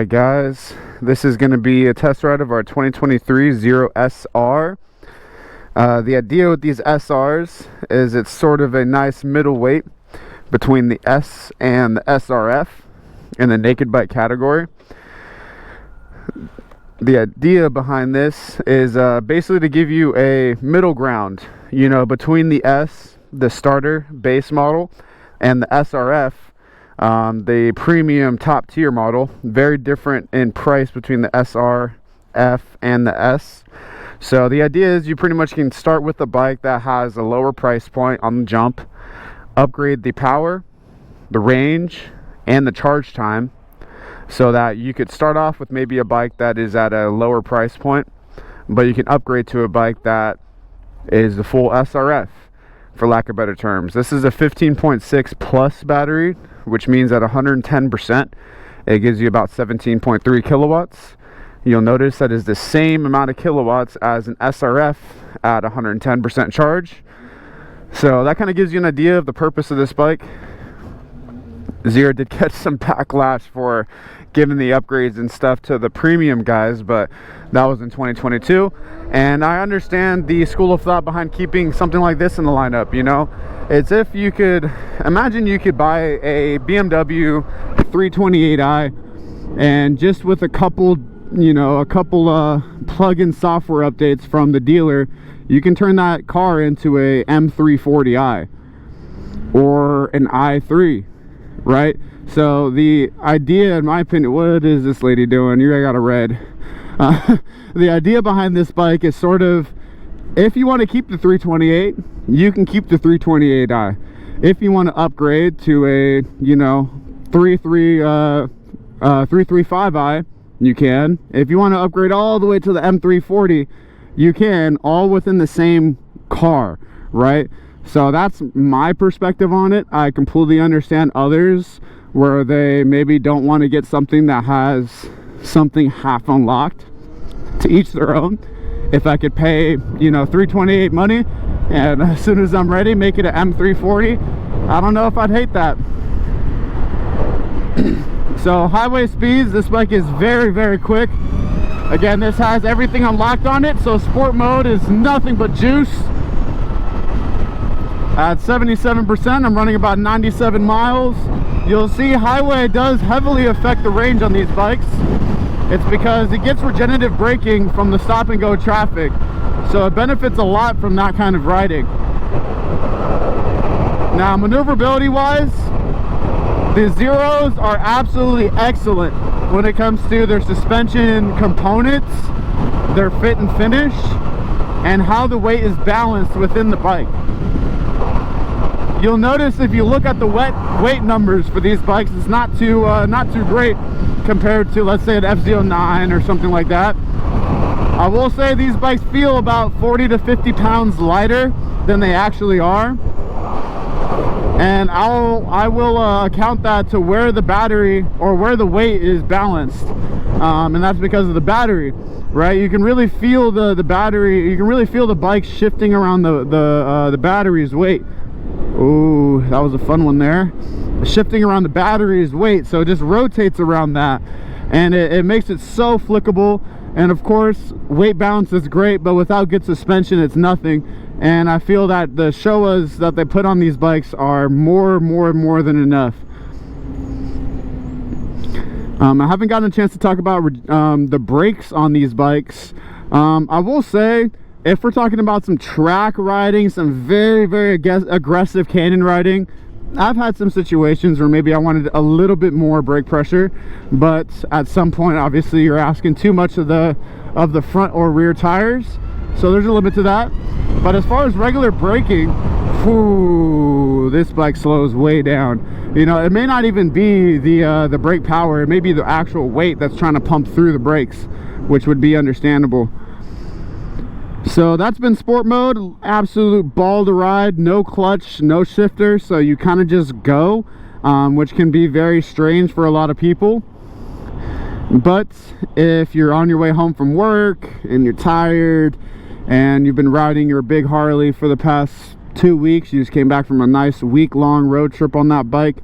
Alright guys, this is going to be a test ride of our 2023 Zero SR. The idea with these SRs is it's sort of a nice middleweight between the S and the SRF in the naked bike category. The idea behind this is basically to give you a middle ground, you know, between the S, the starter base model, and the SRF, the premium top tier model. Very different in price between the SRF and the S. So the idea is you pretty much can start with a bike that has a lower price point on the jump, upgrade the power, the range, and the charge time, so that you could start off with maybe a bike that is at a lower price point, but you can upgrade to a bike that is the full SRF, for lack of better terms. This is a 15.6 plus battery, which means at 110% it gives you about 17.3 kilowatts. You'll notice that is the same amount of kilowatts as an SRF at 110% charge. So that kind of gives you an idea of the purpose of this bike. Zero did get some backlash for giving the upgrades and stuff to the premium guys, but that was in 2022. And I understand the school of thought behind keeping something like this in the lineup. You know, it's if you could imagine you could buy a BMW 328i and just with a couple plug-in software updates from the dealer, you can turn that car into a M340i or an i3, right? So the idea, in my opinion, what is this lady doing? You got a red. The idea behind this bike is sort of, if you want to keep the 328, you can keep the 328i. If you want to upgrade to a 335i, you can. If you want to upgrade all the way to the M340, you can, all within the same car, right? So that's my perspective on it. I completely understand others where they maybe don't want to get something that has something half unlocked. To each their own. If I could pay 328 money and as soon as I'm ready make it an M340, I don't know if I'd hate that. So highway speeds, this bike is very, very quick. Again, this has everything unlocked on it, so sport mode is nothing but juice. At 77%, I'm running about 97 miles. You'll see highway does heavily affect the range on these bikes. It's because it gets regenerative braking from the stop and go traffic, so it benefits a lot from that kind of riding. Now, maneuverability wise, the Zeros are absolutely excellent when it comes to their suspension components, their fit and finish, and how the weight is balanced within the bike. You'll notice if you look at the weight numbers for these bikes, it's not too great compared to, let's say, an F09 or something like that. I will say these bikes feel about 40 to 50 pounds lighter than they actually are, and I will account that to where the battery or where the weight is balanced, and that's because of the battery, right? You can really feel the battery. You can really feel the bike shifting around the battery's weight. Ooh, that was a fun one there. Shifting around the battery's weight, so it just rotates around that, and it makes it so flickable. And of course, weight balance is great, but without good suspension, it's nothing. And I feel that the Showas that they put on these bikes are more than enough. I haven't gotten a chance to talk about the brakes on these bikes. I will say, if we're talking about some track riding, some very, very aggressive canyon riding, I've had some situations where maybe I wanted a little bit more brake pressure, but at some point, obviously, you're asking too much of the front or rear tires, so there's a limit to that. But as far as regular braking, whoo, this bike slows way down. You know, it may not even be the brake power; it may be the actual weight that's trying to pump through the brakes, which would be understandable. So that's been sport mode. Absolute ball to ride, no clutch, no shifter, so you kind of just go, which can be very strange for a lot of people. But if you're on your way home from work and you're tired and you've been riding your big Harley for the past 2 weeks, you just came back from a nice week-long road trip on that bike,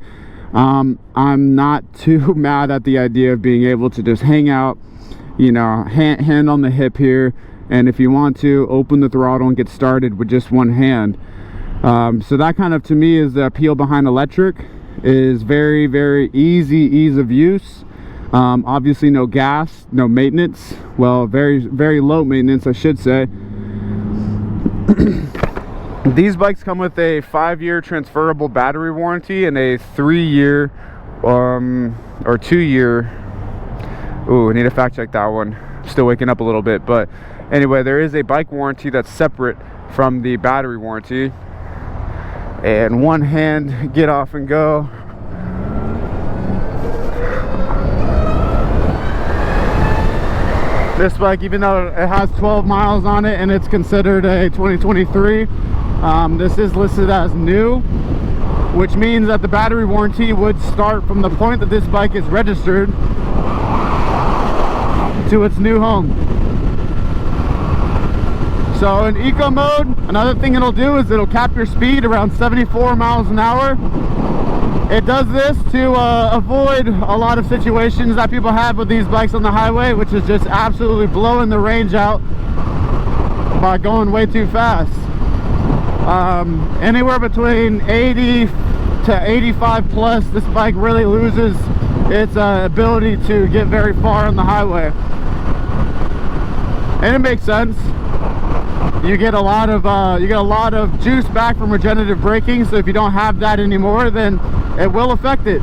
I'm not too mad at the idea of being able to just hang out, you know, hand on the hip here, and if you want to, open the throttle and get started with just one hand. So that kind of, to me, is the appeal behind electric. Is very, very ease of use. Obviously no gas, no maintenance, well, very low maintenance, I should say. These bikes come with a 5-year transferable battery warranty and a 3-year or 2-year, ooh, I need to fact check that one, still waking up a little bit. But anyway, there is a bike warranty that's separate from the battery warranty. And one hand get off and go. This bike, even though it has 12 miles on it and it's considered a 2023, this is listed as new, which means that the battery warranty would start from the point that this bike is registered to its new home. So in eco mode, another thing it'll do is it'll cap your speed around 74 miles an hour. It does this to avoid a lot of situations that people have with these bikes on the highway, which is just absolutely blowing the range out by going way too fast. Anywhere between 80 to 85 plus, this bike really loses its ability to get very far on the highway. And it makes sense. You get a lot of juice back from regenerative braking, so if you don't have that anymore, then it will affect it.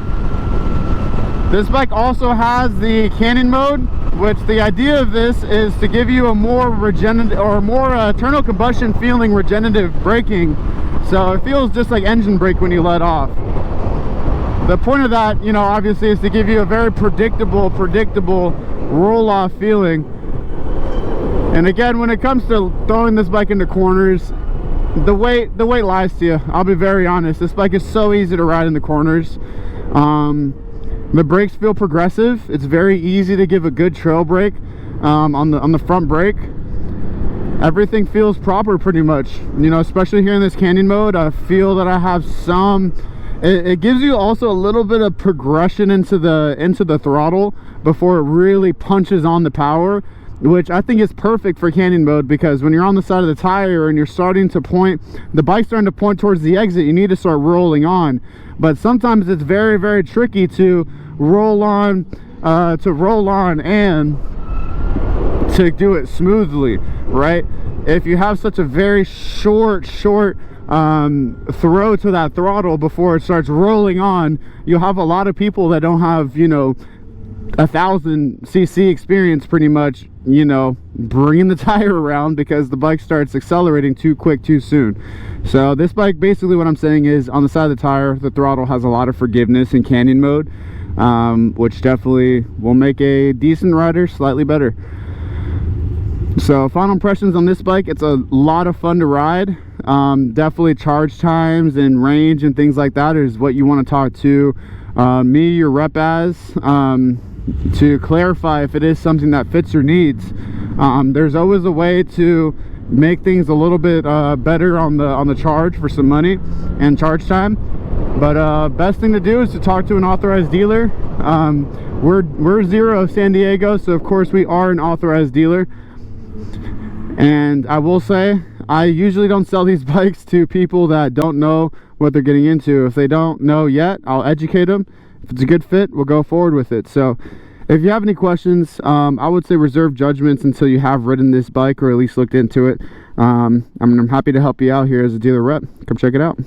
This bike also has the canyon mode, which the idea of this is to give you a more regenerative or more internal combustion feeling regenerative braking, so it feels just like engine brake when you let off. The point of that, you know, obviously, is to give you a very predictable roll-off feeling. And again, when it comes to throwing this bike into corners, the weight lies to you. I'll be very honest. This bike is so easy to ride in the corners. The brakes feel progressive. It's very easy to give a good trail brake on the front brake. Everything feels proper pretty much. You know, especially here in this canyon mode, I feel that I have some. It gives you also a little bit of progression into the throttle before it really punches on the power, which I think is perfect for canyon mode, because when you're on the side of the tire and you're starting to point, the bike's starting to point towards the exit, you need to start rolling on. But sometimes it's very, very tricky to roll on and to do it smoothly, right? If you have such a very short throw to that throttle before it starts rolling on, you'll have a lot of people that don't have, you know, 1,000cc experience pretty much, you know, bringing the tire around because the bike starts accelerating too quick too soon. So this bike, basically what I'm saying is, on the side of the tire, the throttle has a lot of forgiveness in canyon mode, which definitely will make a decent rider slightly better. So final impressions on this bike: it's a lot of fun to ride. Definitely charge times and range and things like that is what you want to talk to me, your rep, as to clarify if it is something that fits your needs. There's always a way to make things a little bit better on the charge for some money and charge time, but best thing to do is to talk to an authorized dealer. We're Zero of San Diego, so of course we are an authorized dealer. And I will say, I usually don't sell these bikes to people that don't know what they're getting into. If they don't know yet, I'll educate them. If it's a good fit, we'll go forward with it. So if you have any questions, I would say reserve judgments until you have ridden this bike or at least looked into it. I'm happy to help you out here as a dealer rep. Come check it out.